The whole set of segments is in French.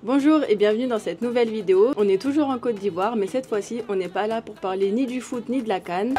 Bonjour et bienvenue dans cette nouvelle vidéo. On est toujours en Côte d'Ivoire, mais cette fois-ci, on n'est pas là pour parler ni du foot ni de la CAN.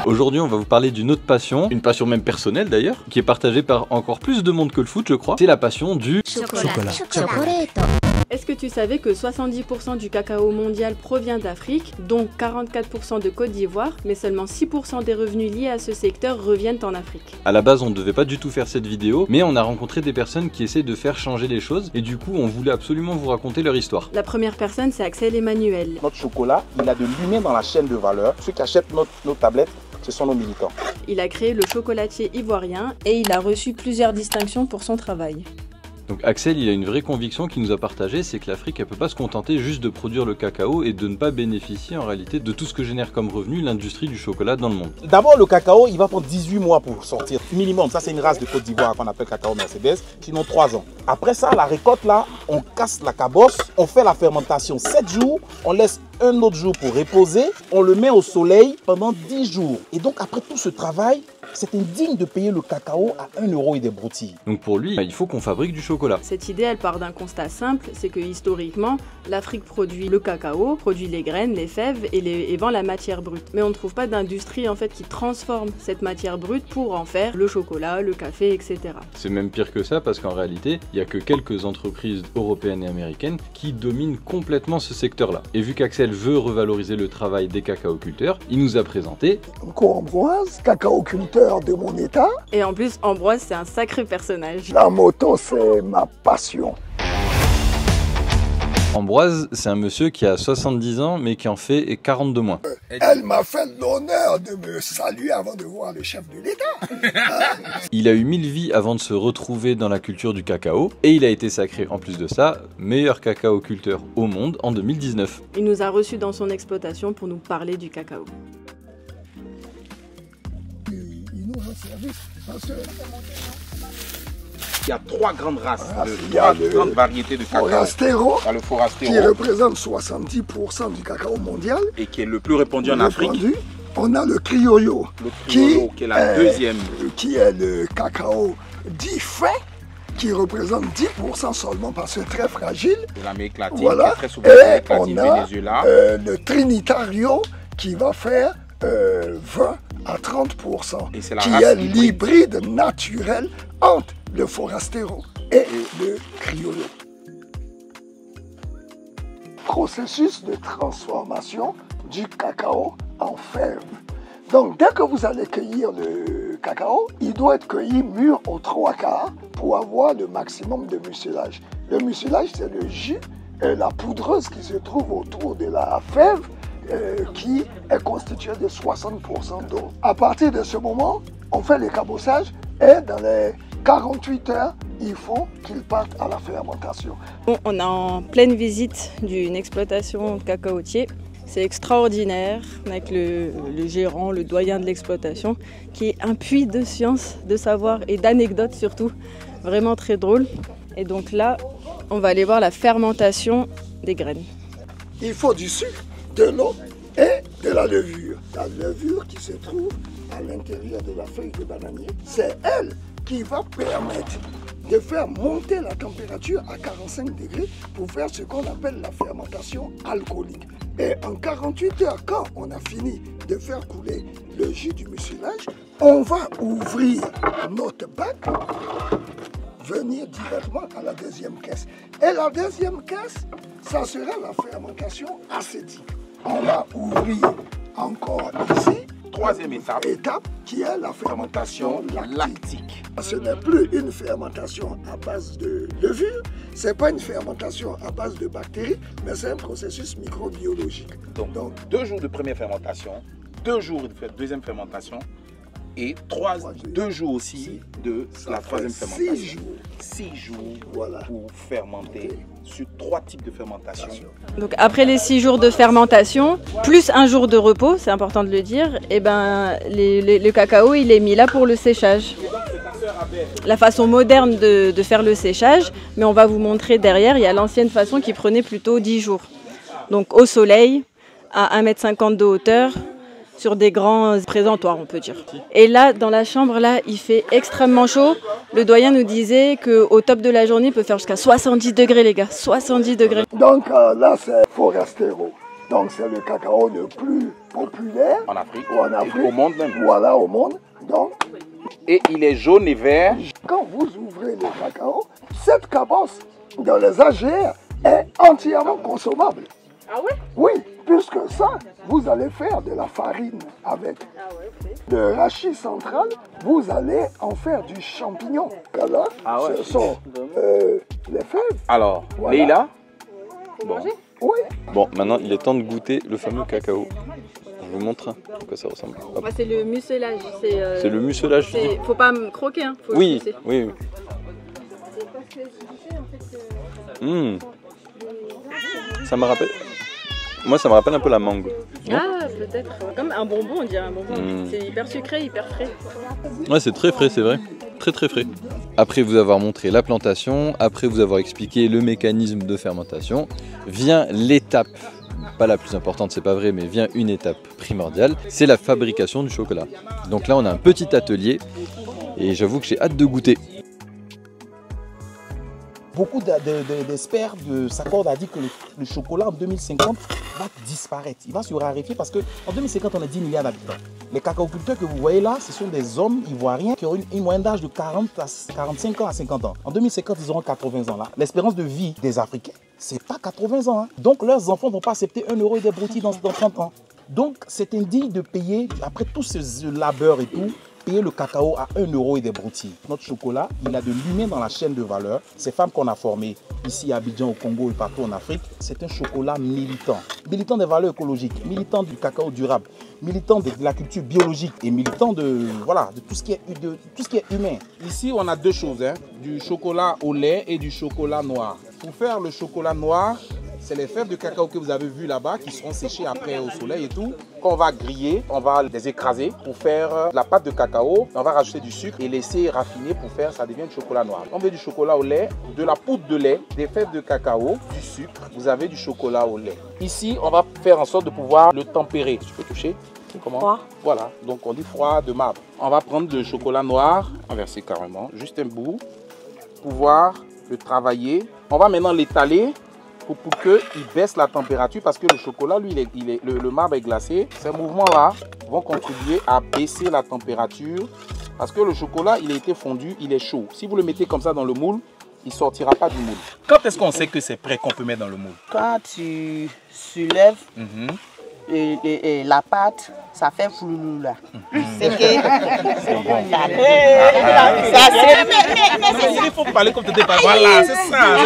Aujourd'hui, on va vous parler d'une autre passion, une passion même personnelle d'ailleurs, qui est partagée par encore plus de monde que le foot, je crois. C'est la passion du chocolat. Est-ce que tu savais que 70% du cacao mondial provient d'Afrique, dont 44% de Côte d'Ivoire, mais seulement 6% des revenus liés à ce secteur reviennent en Afrique? À la base, on ne devait pas du tout faire cette vidéo, mais on a rencontré des personnes qui essaient de faire changer les choses, et du coup, on voulait absolument vous raconter leur histoire. La première personne, c'est Axel Emmanuel. Notre chocolat, il a de l'humain dans la chaîne de valeur. Ceux qui achètent nos tablettes, ce sont nos militants. Il a créé le chocolatier ivoirien et il a reçu plusieurs distinctions pour son travail. Donc Axel, il a une vraie conviction qu'il nous a partagée, c'est que l'Afrique, elle peut pas se contenter juste de produire le cacao et de ne pas bénéficier en réalité de tout ce que génère comme revenu l'industrie du chocolat dans le monde. D'abord, le cacao, il va prendre 18 mois pour sortir, minimum. Ça, c'est une race de Côte d'Ivoire qu'on appelle cacao Mercedes, sinon 3 ans. Après ça, la récolte, là, on casse la cabosse, on fait la fermentation 7 jours, on laisse un autre jour pour reposer, on le met au soleil pendant 10 jours. Et donc, après tout ce travail, c'est indigne de payer le cacao à 1 € et des broutilles. Donc pour lui, il faut qu'on fabrique du chocolat. Cette idée, elle part d'un constat simple, c'est que historiquement, l'Afrique produit le cacao, produit les graines, les fèves et vend la matière brute. Mais on ne trouve pas d'industrie en fait qui transforme cette matière brute pour en faire le chocolat, le café, etc. C'est même pire que ça parce qu'en réalité, il n'y a que quelques entreprises européennes et américaines qui dominent complètement ce secteur-là. Et vu qu'Axel veut revaloriser le travail des cacaoculteurs, il nous a présenté Ambroise, cacaoculteur de mon état. Et en plus, Ambroise, c'est un sacré personnage. La moto, c'est ma passion. Ambroise, c'est un monsieur qui a 70 ans mais qui en fait 40 de moins. Elle m'a fait l'honneur de me saluer avant de voir le chef de l'État. Il a eu 1000 vies avant de se retrouver dans la culture du cacao et il a été sacré en plus de ça meilleur cacaoculteur au monde en 2019. Il nous a reçus dans son exploitation pour nous parler du cacao. Il nous rend service parce que Il y a 3 grandes races, il y a 3 grandes variétés de cacao. Forastero, Il y a le qui Forastero, représente 70% du cacao mondial. et qui est le plus répandu en Afrique. On a le criollo, Le Criollo, qui est la deuxième. qui est le cacao dit fait, qui représente 10% seulement parce que c'est très fragile. De l'Amérique latine, Voilà. qui est très souvent Et l'Amérique latine, on a Venezuela. le Trinitario qui va faire 20 à 30%, Et c'est la qui race est hybride. l'hybride naturel entre le Forastero et le Criollo. Processus de transformation du cacao en fève. Donc dès que vous allez cueillir le cacao, il doit être cueilli mûr aux 3/4 pour avoir le maximum de mucilage. Le mucilage, c'est le jus et la poudreuse qui se trouve autour de la fève qui est constituée de 60% d'eau. À partir de ce moment, on fait le cabossage et dans les 48 heures, il faut qu'il parte à la fermentation. Bon, on est en pleine visite d'une exploitation cacaotier. C'est extraordinaire avec le gérant, le doyen de l'exploitation, qui est un puits de science, de savoir et d'anecdotes surtout. Vraiment très drôle. Et donc là, on va aller voir la fermentation des graines. Il faut du sucre, de l'eau et de la levure. La levure qui se trouve à l'intérieur de la feuille de bananier, c'est elle qui va permettre de faire monter la température à 45 degrés pour faire ce qu'on appelle la fermentation alcoolique. Et en 48 heures, quand on a fini de faire couler le jus du mucilage, on va ouvrir notre bac, venir directement à la deuxième caisse. Et la deuxième caisse, ça sera la fermentation acétique. On va ouvrir encore ici, Troisième étape, qui est la fermentation lactique. lactique. Ce n'est plus une fermentation à base de levure, ce n'est pas une fermentation à base de bactéries, mais c'est un processus microbiologique. Donc 2 jours de première fermentation, 2 jours de deuxième fermentation et 2 jours aussi de la troisième fermentation. 6 jours. 6 jours Voilà. pour fermenter sur 3 types de fermentation. Donc après les 6 jours de fermentation, plus un jour de repos, c'est important de le dire, et ben le cacao il est mis là pour le séchage. La façon moderne de faire le séchage, mais on va vous montrer derrière, il y a l'ancienne façon qui prenait plutôt 10 jours. Donc au soleil, à 1,50 m de hauteur, sur des grands présentoirs, on peut dire. Et là, dans la chambre, là, il fait extrêmement chaud. Le doyen nous disait qu'au top de la journée, il peut faire jusqu'à 70 degrés, les gars, 70 degrés. Donc là, c'est Forastero. Donc c'est le cacao le plus populaire En Afrique, ou en Afrique, au monde même. Voilà, au monde. Donc, Et il est jaune et vert. quand vous ouvrez le cacao, cette cabosse dans les AGR est entièrement consommable. Ah ouais? Oui, puisque ça, vous allez faire de la farine avec. De rachis central, vous allez en faire du champignon. Là, ce sont les fèves. Alors, Voilà. Leïla, Oui, bon, maintenant il est temps de goûter le fameux cacao. Je vous montre à quoi ça ressemble. Hop. Moi, c'est le mucilage. C'est le mucilage. tu dis. Faut pas me croquer, hein. Faut Oui, sucer. oui. Ça me rappelle. Moi, ça me rappelle un peu la mangue. Ah, peut-être. Comme un bonbon, on dirait un bonbon. C'est hyper sucré, hyper frais. Ouais, c'est très frais, c'est vrai. Très très frais. Après vous avoir montré la plantation, après vous avoir expliqué le mécanisme de fermentation, vient l'étape, pas la plus importante, c'est pas vrai, mais vient une étape primordiale, c'est la fabrication du chocolat. Donc là, on a un petit atelier et j'avoue que j'ai hâte de goûter. Beaucoup d'experts s'accordent à dire que le chocolat en 2050 va disparaître. Il va se raréfier parce qu'en 2050, on a 10 milliards d'habitants. Les cacaoculteurs que vous voyez là, ce sont des hommes ivoiriens qui ont une moyenne d'âge de 45 ans à 50 ans. En 2050, ils auront 80 ans là. L'espérance de vie des Africains, c'est pas 80 ans. Hein. Donc leurs enfants ne vont pas accepter 1 euro et des broutilles dans 30 ans. Donc c'est indigne de payer, après tout ce labeur et tout, payer le cacao à 1 euro et des broutilles. Notre chocolat, il a de l'humain dans la chaîne de valeur. Ces femmes qu'on a formées ici à Abidjan, au Congo et partout en Afrique, c'est un chocolat militant. Militant des valeurs écologiques, militant du cacao durable, militant de la culture biologique et militant de tout ce qui est humain. Ici, on a deux choses, hein, du chocolat au lait et du chocolat noir. Pour faire le chocolat noir, c'est les fèves de cacao que vous avez vues là-bas qui seront séchées après au soleil et tout. Qu'on va griller, on va les écraser pour faire de la pâte de cacao. On va rajouter du sucre et laisser raffiner pour faire, ça devient du chocolat noir. On veut du chocolat au lait, de la poudre de lait, des fèves de cacao, du sucre. Vous avez du chocolat au lait. Ici, on va faire en sorte de pouvoir le tempérer. Tu peux toucher? Comment? Froid. Voilà, donc on dit froid de marbre. On va prendre le chocolat noir, inverser carrément, juste un bout, pouvoir le travailler. On va maintenant l'étaler pour qu'il baisse la température parce que le chocolat, lui, le marbre est glacé. Ces mouvements-là vont contribuer à baisser la température parce que le chocolat, il a été fondu, il est chaud. Si vous le mettez comme ça dans le moule, il ne sortira pas du moule. Quand est-ce qu'on sait que c'est prêt qu'on peut mettre dans le moule? Quand tu soulèves et la pâte, ça fait floulou là. C'est que... C'est bon. Il faut parler comme tu dis. Voilà, c'est ça.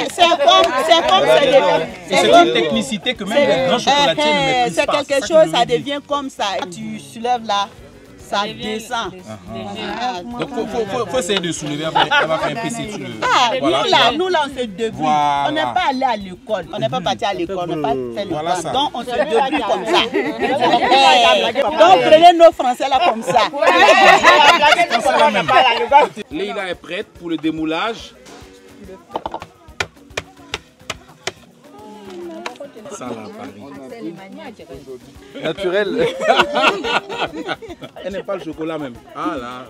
C'est comme ça. C'est une technicité que même les grands chocolatiers ne maîtrisent pas. C'est quelque chose, ça devient comme ça. Tu soulèves là, ça descend. Donc il faut essayer de soulever, on va faire un peu sur le... Nous là, on se débrouille. On n'est pas allé à l'école, on n'est pas parti à l'école, on n'a pas fait l'école. Donc on se débrouille comme ça. Donc prenez nos Français là comme ça. Leïla est prête pour le démoulage. Ça là, Paris. Naturel. Elle n'aime pas le chocolat même. Ah là.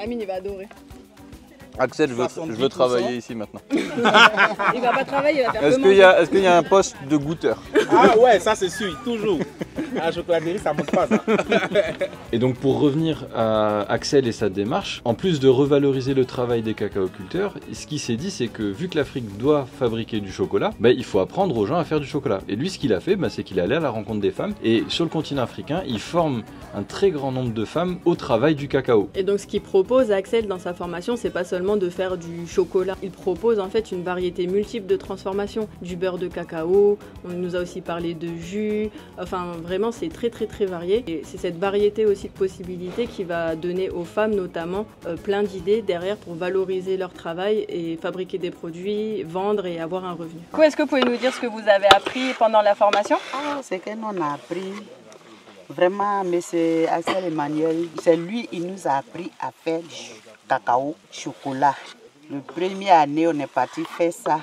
Amine, il va adorer. Axel, je veux travailler ici maintenant. Il va pas travailler, il va faire Est-ce qu'il y a un poste de goûteur? Ah ouais, ça c'est sûr, toujours. À la chocolaterie, ça monte pas ça. Et donc pour revenir à Axel et sa démarche, en plus de revaloriser le travail des cacaoculteurs, ce qu'il s'est dit c'est que vu que l'Afrique doit fabriquer du chocolat, il faut apprendre aux gens à faire du chocolat. Et lui ce qu'il a fait, c'est qu'il est allé à la rencontre des femmes et sur le continent africain, il forme un très grand nombre de femmes au travail du cacao. Et donc ce qu'il propose Axel dans sa formation, c'est pas seulement de faire du chocolat. Il propose en fait une variété multiple de transformations, du beurre de cacao, on nous a aussi parlé de jus, enfin vraiment c'est très varié. Et c'est cette variété aussi de possibilités qui va donner aux femmes notamment plein d'idées derrière pour valoriser leur travail et fabriquer des produits, vendre et avoir un revenu. Est-ce que vous pouvez nous dire ce que vous avez appris pendant la formation? C'est que nous on a appris vraiment, mais c'est Axel Emmanuel, c'est lui, il nous a appris à faire du cacao, chocolat. Le première année, on est parti faire ça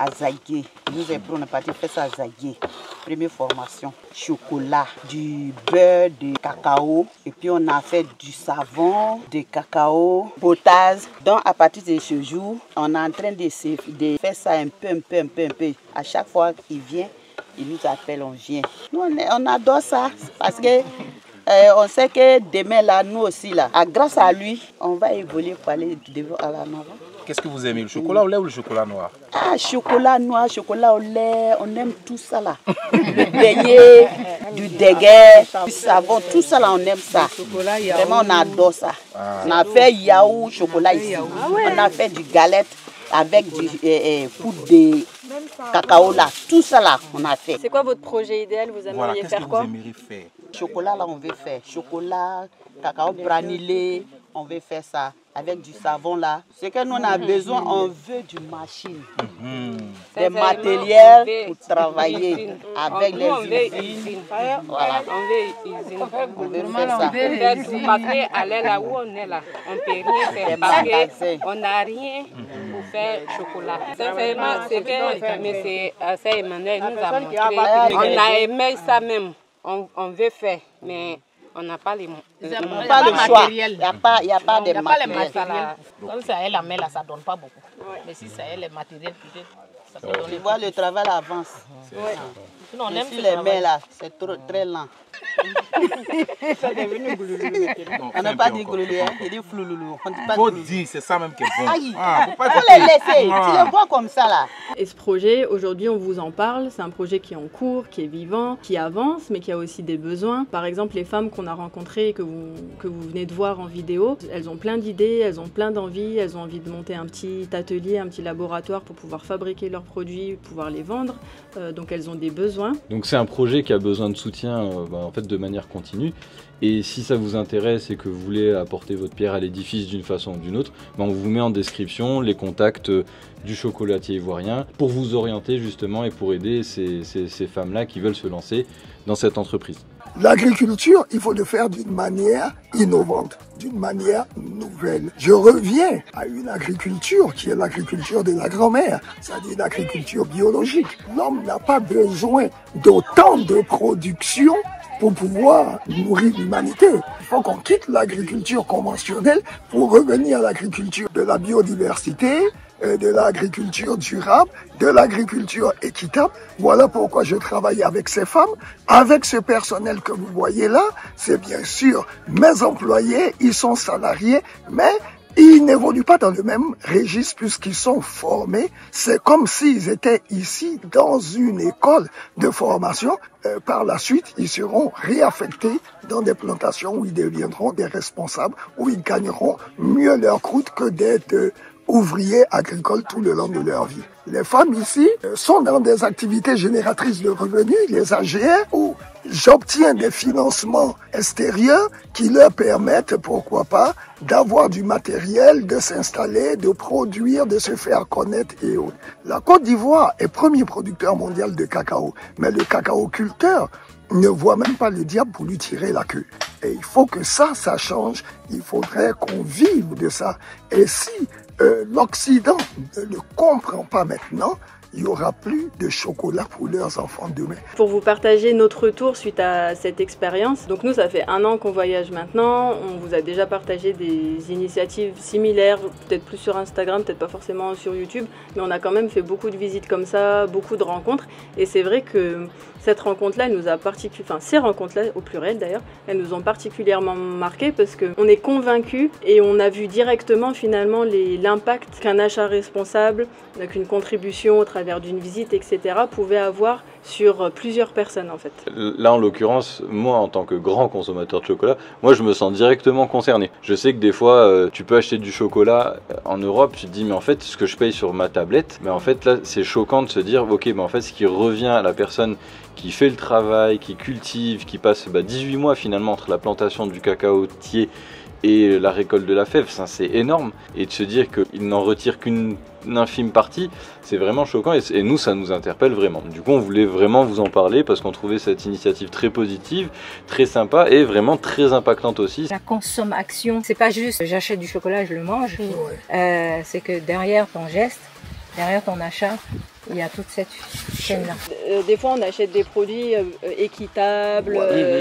à Zaïgué. Nous on est parti faire ça à Zaïgué. Première formation, chocolat, du beurre de cacao. Et puis on a fait du savon, de cacao, potage. Donc à partir de ce jour, on est en train de faire ça un peu. À chaque fois qu'il vient, il nous appelle, on vient. Nous on adore ça parce que on sait que demain là, nous aussi là, grâce à lui, on va évoluer pour aller à la Nova. Qu'est-ce que vous aimez, le chocolat au lait ou le chocolat noir? Ah, chocolat noir, chocolat au lait, on aime tout ça là. Le beignet, du déguet, du savon, tout ça là, on aime ça. Vraiment, on adore ça. On a fait yaourt, chocolat ici. On a fait du galette avec du poudre de cacao là. Tout ça là, on a fait. C'est quoi votre projet idéal? Vous aimeriez faire quoi? Qu'est-ce que vous aimeriez faire? Chocolat là, on veut faire. Chocolat, cacao granulé, on veut faire ça. Avec du savon là. Ce que nous on a besoin, on veut du machine. Des matériels pour travailler avec les usines. Voilà. On veut faire ça. Parce qu'aller là où on est là, on ne peut rien faire. Parce qu'on n'a rien pour faire chocolat. Sincèrement, c'est que M. Emmanuel nous a montré. On a aimé ça même. On veut faire, mais on n'a pas les choix. Il n'y a pas de matériel. Comme ça, la main là, ça ne donne pas beaucoup. Mais si ça est les matériels, peut-être, ça peut donner. Tu vois, le travail avance. Sinon, on aime les mains là, c'est très lent. Ça est devenu glouloulou. On n'a pas dit glouloulou, il dit flouloulou. Il faut dire, c'est ça même qui est bon. Faut les laisser, tu les vois comme ça là. Et ce projet, aujourd'hui on vous en parle, c'est un projet qui est en cours, qui est vivant, qui avance, mais qui a aussi des besoins. Par exemple, les femmes qu'on a rencontrées et que vous venez de voir en vidéo, elles ont plein d'idées, elles ont plein d'envies, elles ont envie de monter un petit atelier, un petit laboratoire pour pouvoir fabriquer leurs produits, pouvoir les vendre. Donc elles ont des besoins. Donc c'est un projet qui a besoin de soutien en fait de manière continue. Et si ça vous intéresse et que vous voulez apporter votre pierre à l'édifice d'une façon ou d'une autre, on vous met en description les contacts du chocolatier ivoirien pour vous orienter justement et pour aider ces femmes-là qui veulent se lancer dans cette entreprise. L'agriculture, il faut le faire d'une manière innovante, d'une manière nouvelle. Je reviens à une agriculture qui est l'agriculture de la grand-mère, c'est-à-dire l'agriculture biologique. L'homme n'a pas besoin d'autant de production pour pouvoir nourrir l'humanité. Il faut qu'on quitte l'agriculture conventionnelle pour revenir à l'agriculture de la biodiversité, de l'agriculture durable, de l'agriculture équitable. Voilà pourquoi je travaille avec ces femmes, avec ce personnel que vous voyez là. C'est bien sûr mes employés, ils sont salariés, mais ils n'évoluent pas dans le même registre puisqu'ils sont formés. C'est comme s'ils étaient ici dans une école de formation. Par la suite, ils seront réaffectés dans des plantations où ils deviendront des responsables, où ils gagneront mieux leur croûte que d'être ouvriers agricoles tout le long de leur vie. Les femmes ici sont dans des activités génératrices de revenus, les AGR, où j'obtiens des financements extérieurs qui leur permettent, pourquoi pas, d'avoir du matériel, de s'installer, de produire, de se faire connaître et autres. La Côte d'Ivoire est premier producteur mondial de cacao, mais le cacaoculteur ne voit même pas le diable pour lui tirer la queue. Et il faut que ça change. Il faudrait qu'on vive de ça. Et si l'Occident ne le comprend pas maintenant, il n'y aura plus de chocolat pour leurs enfants demain. Pour vous partager notre retour suite à cette expérience, donc nous ça fait 1 an qu'on voyage maintenant, on vous a déjà partagé des initiatives similaires, peut-être plus sur Instagram, peut-être pas forcément sur YouTube, mais on a quand même fait beaucoup de visites comme ça, beaucoup de rencontres, et c'est vrai que cette rencontre-là, elle nous a ces rencontres-là, au pluriel d'ailleurs, elles nous ont particulièrement marqué parce qu'on est convaincus et on a vu directement finalement l'impact qu'un achat responsable, qu'une contribution au travers d'une visite, etc., pouvait avoir sur plusieurs personnes en fait. Là en l'occurrence, moi en tant que grand consommateur de chocolat, moi je me sens directement concerné. Je sais que des fois tu peux acheter du chocolat en Europe, tu te dis mais en fait ce que je paye sur ma tablette, mais en fait là c'est choquant de se dire ok mais en fait ce qui revient à la personne qui fait le travail, qui cultive, qui passe 18 mois finalement entre la plantation du cacaotier et la récolte de la fève, c'est énorme. Et de se dire qu'il n'en retire qu'une infime partie, c'est vraiment choquant et nous ça nous interpelle vraiment. Du coup on voulait vraiment vous en parler parce qu'on trouvait cette initiative très positive, très sympa et vraiment très impactante aussi. La consommation, c'est pas juste j'achète du chocolat, je le mange, c'est que derrière ton geste, derrière ton achat, Il y a toute cette chaîne-là. Des fois, on achète des produits équitables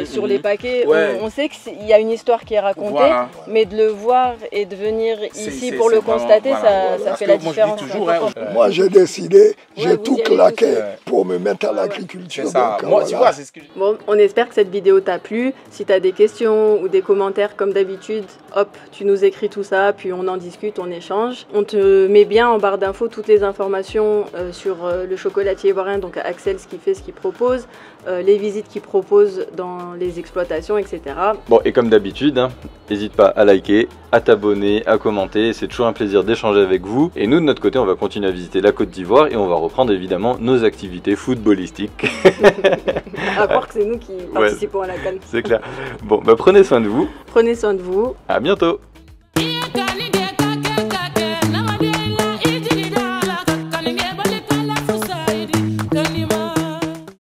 sur les paquets. Ouais. On sait qu'il y a une histoire qui est racontée, Voilà. mais de le voir et de venir ici C'est- pour le c'est vraiment- constater, voilà. ça Parce fait que la moi, je dis différence. toujours, Moi, j'ai décidé, j'ai vous tout y allez claqué tous. pour me mettre à l'agriculture. C'est ça. Donc, Moi, tu voilà. vois, c'est ce que Bon, on espère que cette vidéo t'a plu. Si tu as des questions ou des commentaires comme d'habitude, hop, tu nous écris tout ça, puis on en discute, on échange. On te met bien en barre d'infos toutes les informations sur le chocolatier ivoirien, donc Axel, ce qu'il fait, ce qu'il propose, les visites qu'il propose dans les exploitations, etc. Bon, et comme d'habitude, n'hésite pas à liker, à t'abonner, à commenter. C'est toujours un plaisir d'échanger avec vous. Et nous, de notre côté, on va continuer à visiter la Côte d'Ivoire et on va reprendre évidemment nos activités footballistiques. À croire que c'est nous qui participons à la CAN. C'est clair. Bon, bah prenez soin de vous. Prenez soin de vous. À bientôt. Yeah.